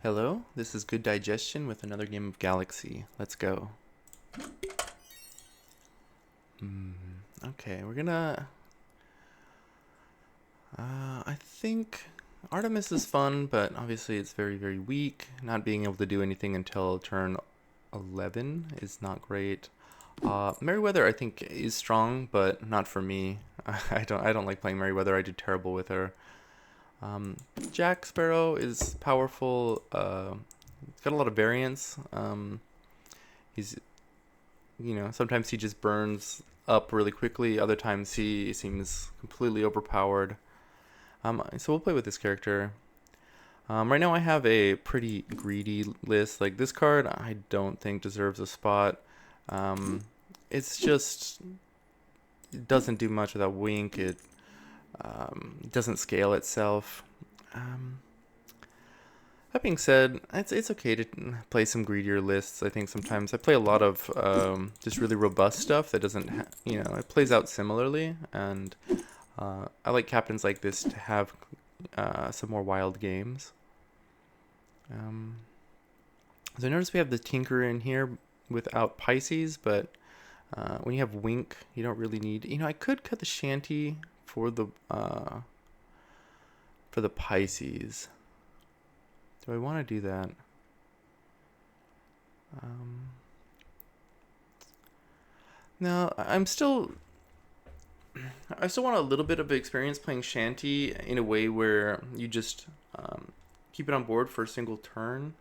Hello, this is Good Digestion with another game of Galaxy. Let's go. Okay, we're gonna... I think Artemis is fun, but obviously it's very, very weak. Not being able to do anything until turn 11 is not great. Merryweather I think is strong, but not for me. I don't like playing Merryweather. I do terrible with her. Jack Sparrow is powerful. He's got a lot of variance. He's, sometimes he just burns up really quickly. Other times he seems completely overpowered. So we'll play with this character. Right now I have a pretty greedy list. Like this card, I don't think deserves a spot. It's just, it doesn't do much without Wink. It doesn't scale itself. That being said, it's okay to play some greedier lists. I think sometimes I play a lot of just really robust stuff that doesn't, it plays out similarly. And I like captains like this to have some more wild games. So I notice we have the Tinker in here without Pisces, but when you have Wink, you don't really need. I could cut the Shanty for the Pisces. Do I want to do that? No, I still want a little bit of experience playing Shanty in a way where you just keep it on board for a single turn.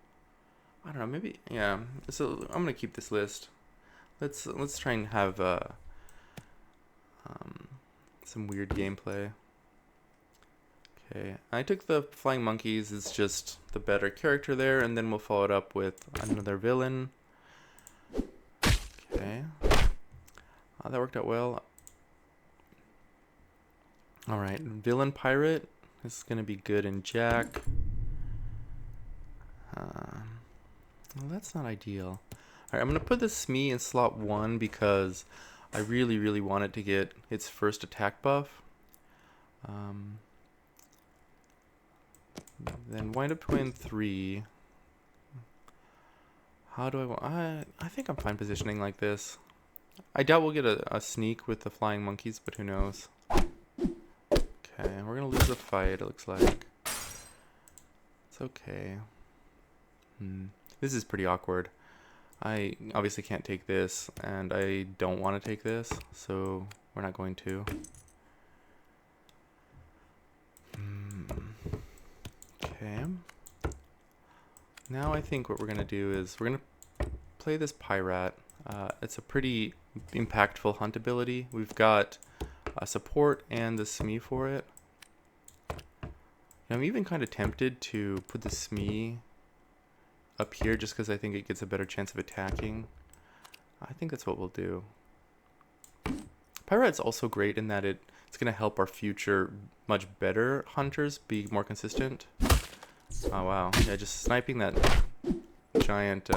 I don't know, maybe, yeah. So I'm gonna keep this list. Let's try and have some weird gameplay. Okay, I took the Flying Monkeys. It's just the better character there, and then we'll follow it up with another villain. Okay, that worked out well. Alright, villain pirate. This is gonna be good in Jack. Well, that's not ideal. Alright, I'm gonna put the Smee in slot 1 because I really, really want it to get its first attack buff. Then wind up twin 3. How do I want... I think I'm fine positioning like this. I doubt we'll get a sneak with the Flying Monkeys, but who knows. Okay, we're gonna lose the fight, it looks like. It's okay. This is pretty awkward. I obviously can't take this, and I don't want to take this, so we're not going to. Okay. Now I think what we're going to do is we're going to play this Pirate. It's a pretty impactful hunt ability. We've got support and the Smee for it. I'm even kind of tempted to put the Smee up here just because I think it gets a better chance of attacking. I think that's what we'll do. Pirate's also great in that it's going to help our future much better hunters be more consistent. Oh wow, yeah, just sniping that giant,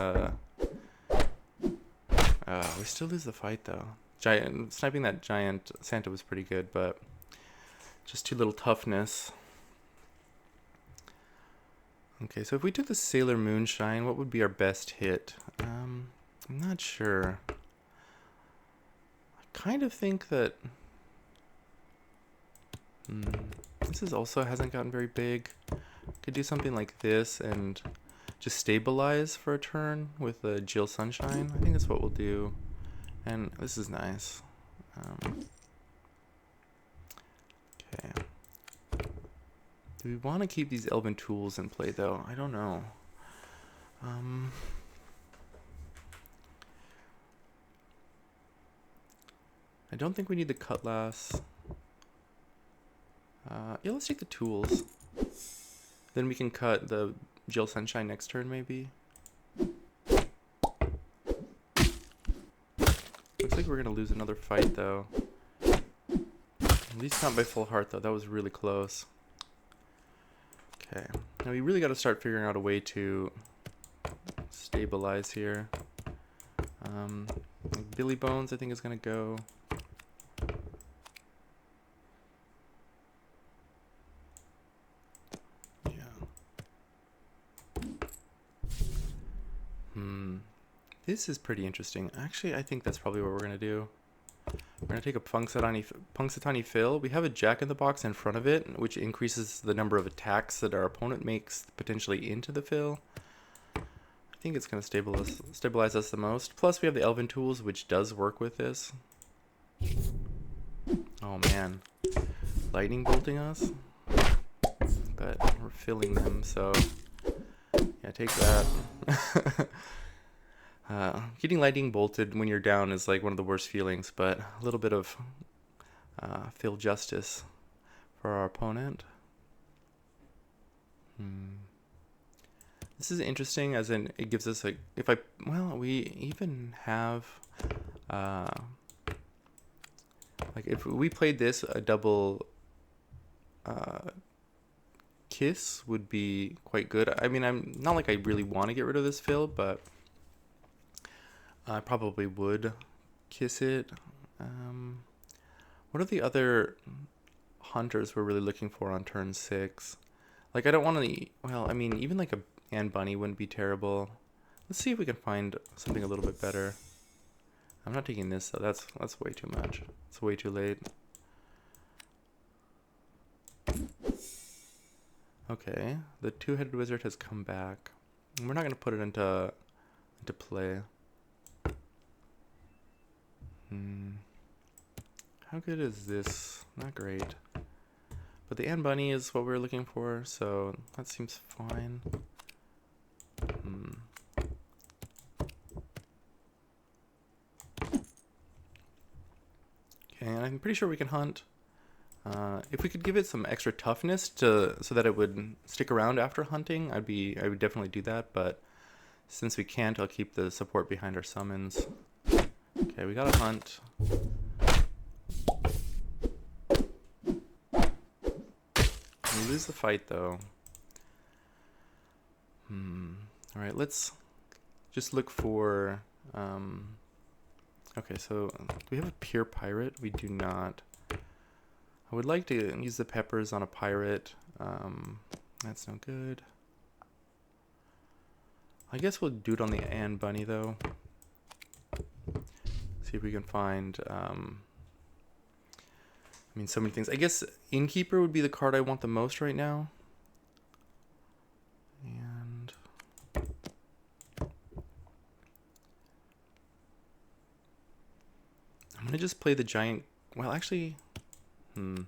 we still lose the fight though. Sniping that giant Santa was pretty good, but just too little toughness. Okay, so if we took the Sailor Moonshine, what would be our best hit? I'm not sure. I kind of think that... this also hasn't gotten very big. Could do something like this and just stabilize for a turn with the Jill Sunshine. I think that's what we'll do. And this is nice. Okay. Do we want to keep these Elven Tools in play, though? I don't know. I don't think we need the Cutlass. Yeah, let's take the Tools. Then we can cut the Jill Sunshine next turn, maybe. Looks like we're going to lose another fight, though. At least not by full heart, though. That was really close. Okay, now we really got to start figuring out a way to stabilize here. Billy Bones, I think, is going to go. Yeah. This is pretty interesting. Actually, I think that's probably what we're going to do. We're going to take a Punxsutawney Phil. We have a Jack in the Box in front of it, which increases the number of attacks that our opponent makes potentially into the Phil. I think it's going to stabilize us the most. Plus, we have the Elven Tools, which does work with this. Oh, man. Lightning bolting us? But we're filling them, so... yeah, take that. Getting lightning bolted when you're down is like one of the worst feelings, but a little bit of fill justice for our opponent. This is interesting, as in it gives us a, we even have, like if we played this, a double kiss would be quite good. I mean, I'm not like I really want to get rid of this fill, but I probably would kiss it. What are the other hunters we're really looking for on turn 6? Like, I don't want to... well, I mean, even like a Anne Bunny wouldn't be terrible. Let's see if we can find something a little bit better. I'm not taking this, though. That's way too much. It's way too late. Okay, the two-headed wizard has come back. We're not going to put it into play. How good is this? Not great. But the Anne Bunny is what we're looking for, so that seems fine. Okay, and I'm pretty sure we can hunt. If we could give it some extra toughness so that it would stick around after hunting, I would definitely do that, but since we can't, I'll keep the support behind our summons. Okay, we got a hunt. We lose the fight, though. Alright, let's just look for... okay, so do we have a pure pirate? We do not. I would like to use the peppers on a pirate. That's no good. I guess we'll do it on the Anne Bunny, though. See if we can find... I mean, so many things. I guess Innkeeper would be the card I want the most right now. And... I'm going to just play the giant... well, actually... yeah,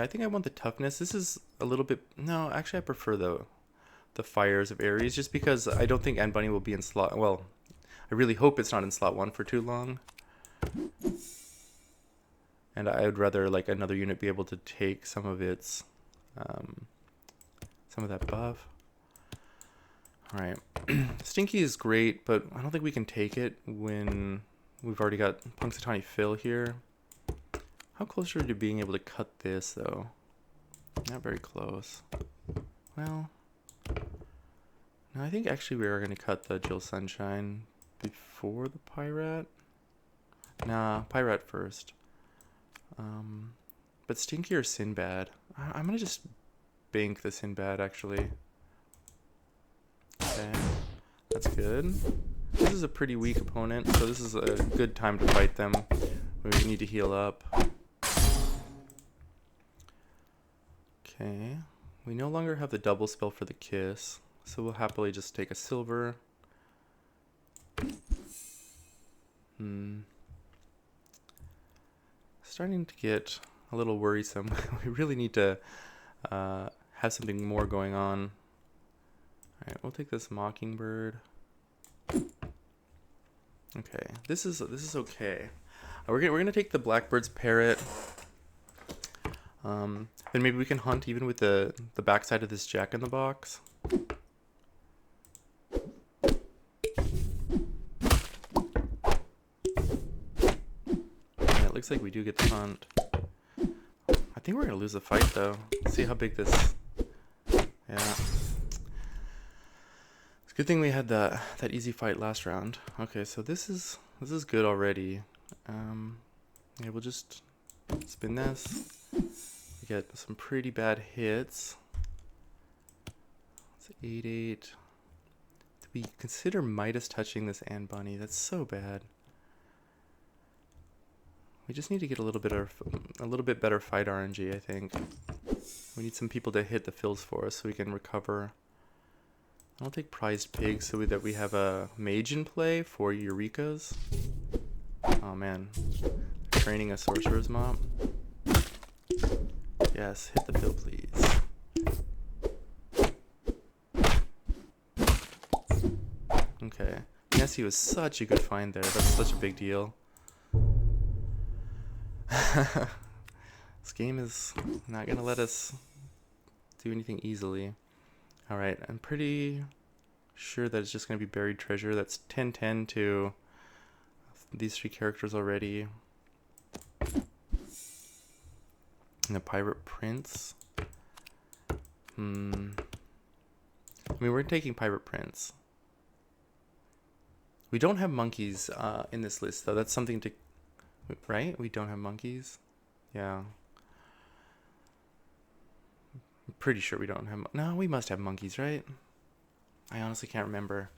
I think I want the toughness. This is a little bit... no, actually I prefer the Fires of Ares, just because I don't think Anne Bunny will be in slot... well, I really hope it's not in slot 1 for too long. And I would rather, like, another unit be able to take some of its... some of that buff. Alright. Stinky is great, but I don't think we can take it when we've already got Punxsutawney Phil here. How close are we to being able to cut this, though? Not very close. Well... no, I think actually we are going to cut the Jill Sunshine before the Pirate. Nah, Pirate first. But Stinky or Sinbad? I'm going to just bank the Sinbad, actually. Okay, that's good. This is a pretty weak opponent, so this is a good time to fight them. We need to heal up. Okay, we no longer have the double spell for the kiss, so we'll happily just take a silver. Starting to get a little worrisome. We really need to have something more going on. Alright, we'll take this Mockingbird. Okay, this is okay. We're gonna take the Blackbird's Parrot. Then maybe we can hunt even with the backside of this Jack in the Box. Yeah, it looks like we do get the hunt. I think we're gonna lose the fight, though. Let's see how big this... yeah. It's a good thing we had that easy fight last round. Okay, so this is good already. Yeah, we'll just spin this. We get some pretty bad hits. It's 8-8. we consider Midas touching this Ant Bunny. That's so bad. We just need to get a little bit better fight RNG, I think. We need some people to hit the fills for us so we can recover. I'll take prized pigs so that we have a mage in play for Eurekas. Oh man, training a sorcerer's mob. Yes, hit the fill, please. Okay, Nessie was such a good find there. That's such a big deal. This game is not gonna let us do anything easily. Alright, I'm pretty sure that it's just gonna be buried treasure. That's 10-10 to these 3 characters already. And the pirate prince. I mean, we're taking pirate prince. We don't have monkeys in this list though. That's something to, right? We don't have monkeys. Yeah. I'm pretty sure we don't have, no, we must have monkeys, right? I honestly can't remember.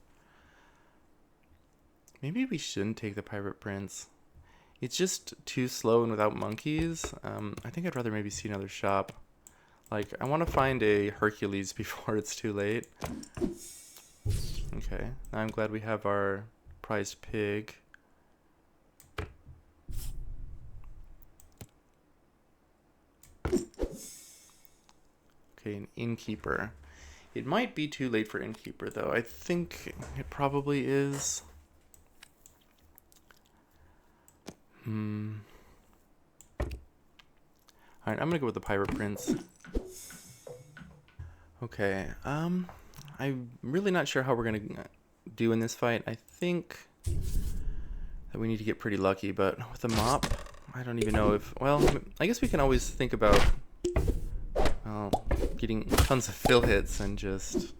Maybe we shouldn't take the pirate prince. It's just too slow and without monkeys. I think I'd rather maybe see another shop. Like, I want to find a Hercules before it's too late. Okay, now I'm glad we have our prized pig. Okay, an innkeeper. It might be too late for innkeeper, though. I think it probably is. Alright, I'm gonna go with the pirate prince. Okay, I'm really not sure how we're gonna do in this fight. I think that we need to get pretty lucky, but with the mop, I don't even know if, well, I guess we can always think about getting tons of fill hits and just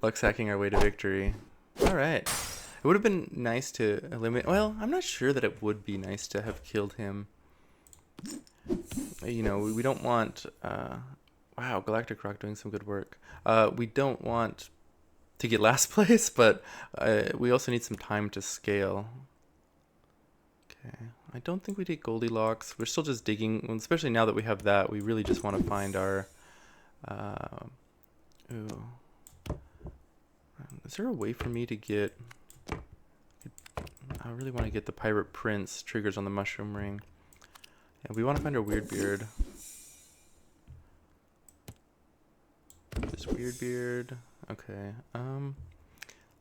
luck sacking our way to victory. Alright. It would have been nice to eliminate, well, I'm not sure that it would be nice to have killed him. You know, we don't want, wow, Galactic Rock doing some good work. We don't want to get last place, but we also need some time to scale. Okay, I don't think we take Goldilocks. We're still just digging, especially now that we have that, we really just want to find our, ooh. Is there a way for me to get, I really want to get the Pirate Prince triggers on the Mushroom Ring. Yeah, we want to find our Weird Beard. This Weird Beard. Okay.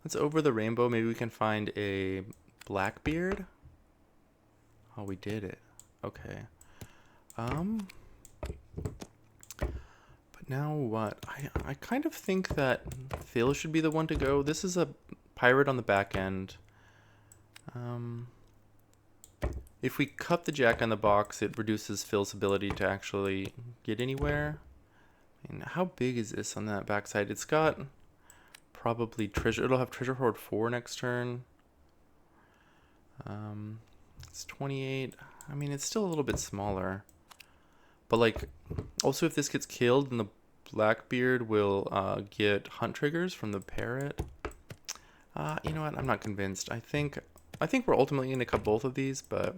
Let's over the rainbow. Maybe we can find a Blackbeard. Oh, we did it. Okay. But now what? I kind of think that Phil should be the one to go. This is a pirate on the back end. If we cut the Jack in the Box, it reduces Phil's ability to actually get anywhere. And how big is this on that backside? It's got probably treasure. It'll have Treasure Hoard 4 next turn. It's 28. I mean, it's still a little bit smaller. But like, also if this gets killed, then the Blackbeard will get hunt triggers from the parrot. You know what? I'm not convinced. I think we're ultimately going to cut both of these, but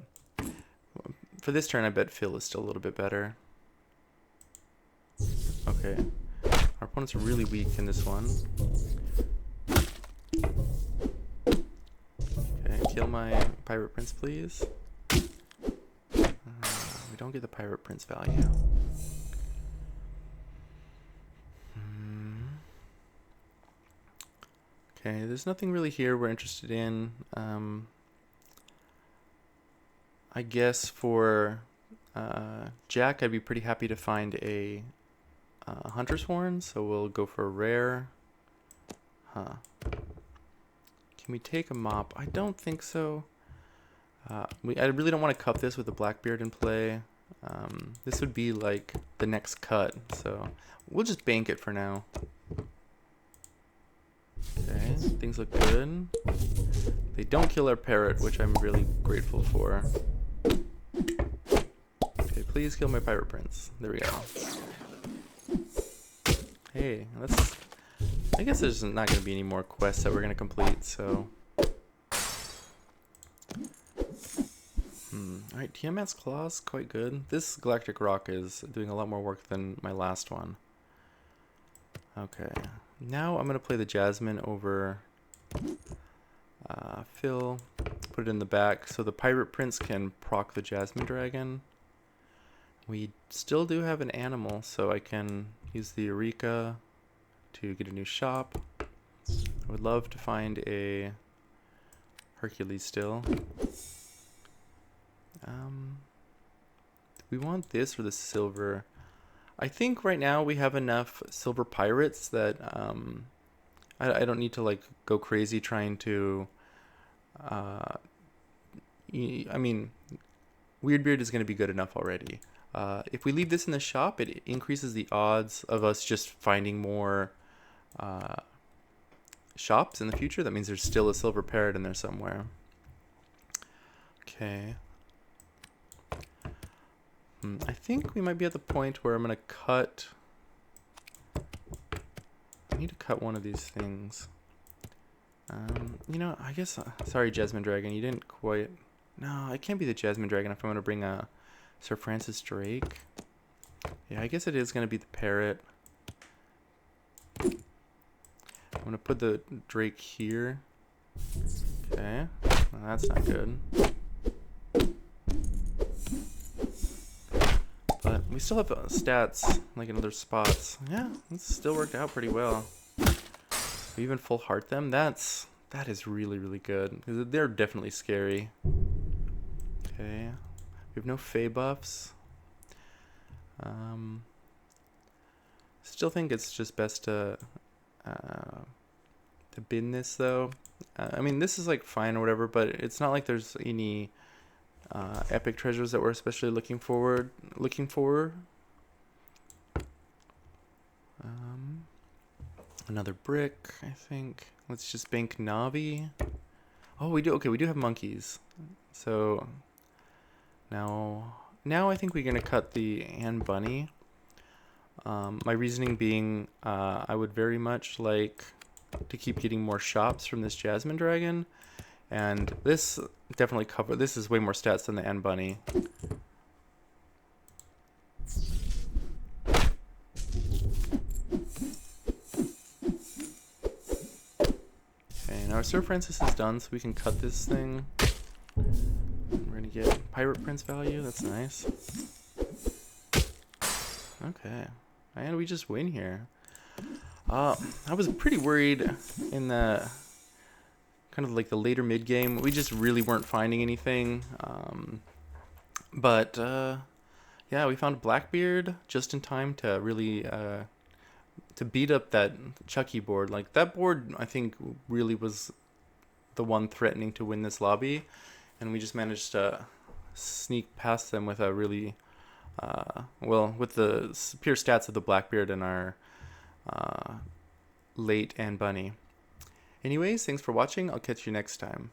for this turn, I bet Phil is still a little bit better. Okay. Our opponents are really weak in this one. Okay, kill my Pirate Prince, please. We don't get the Pirate Prince value. Okay, there's nothing really here we're interested in. I guess for Jack, I'd be pretty happy to find a Hunter's Horn, so we'll go for a rare. Huh. Can we take a mop? I don't think so. I really don't want to cut this with a Blackbeard in play. This would be like the next cut, so we'll just bank it for now. Okay, things look good. They don't kill our parrot, which I'm really grateful for. Okay, please kill my Pirate Prince. There we go. Hey, I guess there's not going to be any more quests that we're going to complete, so... Alright, Tiamat's Claw's quite good. This Galactic Rock is doing a lot more work than my last one. Okay, now I'm going to play the Jasmine over Phil, put it in the back so the Pirate Prince can proc the Jasmine Dragon. We still do have an animal, so I can use the Eureka to get a new shop. I would love to find a Hercules still. Do we want this or the silver? I think right now we have enough silver pirates that I don't need to like go crazy trying to I mean, Weirdbeard is going to be good enough already. If we leave this in the shop, it increases the odds of us just finding more shops in the future. That means there's still a silver parrot in there somewhere. Okay. I think we might be at the point where I'm going to cut... I need to cut one of these things. You know, I guess... sorry, Jasmine Dragon, you didn't quite... No, it can't be the Jasmine Dragon if I'm going to bring a Sir Francis Drake. Yeah, I guess it is going to be the parrot. I'm going to put the Drake here. Okay, well, that's not good. But we still have stats like in other spots. Yeah, it's still worked out pretty well. We even full heart them. That is really, really good. They're definitely scary. Okay. We have no Fey buffs. Still think it's just best to bin this though. I mean, this is like fine or whatever, but it's not like there's any epic treasures that we're especially looking for. Another brick, I think. Let's just bank Navi. Oh, we do. Okay, we do have monkeys. So now I think we're gonna cut the Anne Bunny. My reasoning being, I would very much like to keep getting more shops from this Jasmine Dragon. And this definitely this is way more stats than the Anne Bunny. Okay, now our Sir Francis is done, so we can cut this thing. We're gonna get Pirate Prince value, that's nice. Okay, and we just win here. I was pretty worried in the... kind of like the later mid game, we just really weren't finding anything. But yeah, we found Blackbeard just in time to really to beat up that Chucky board. Like that board, I think really was the one threatening to win this lobby, and we just managed to sneak past them with a really well, with the pure stats of the Blackbeard and our late Anne Bunny. Anyways, thanks for watching. I'll catch you next time.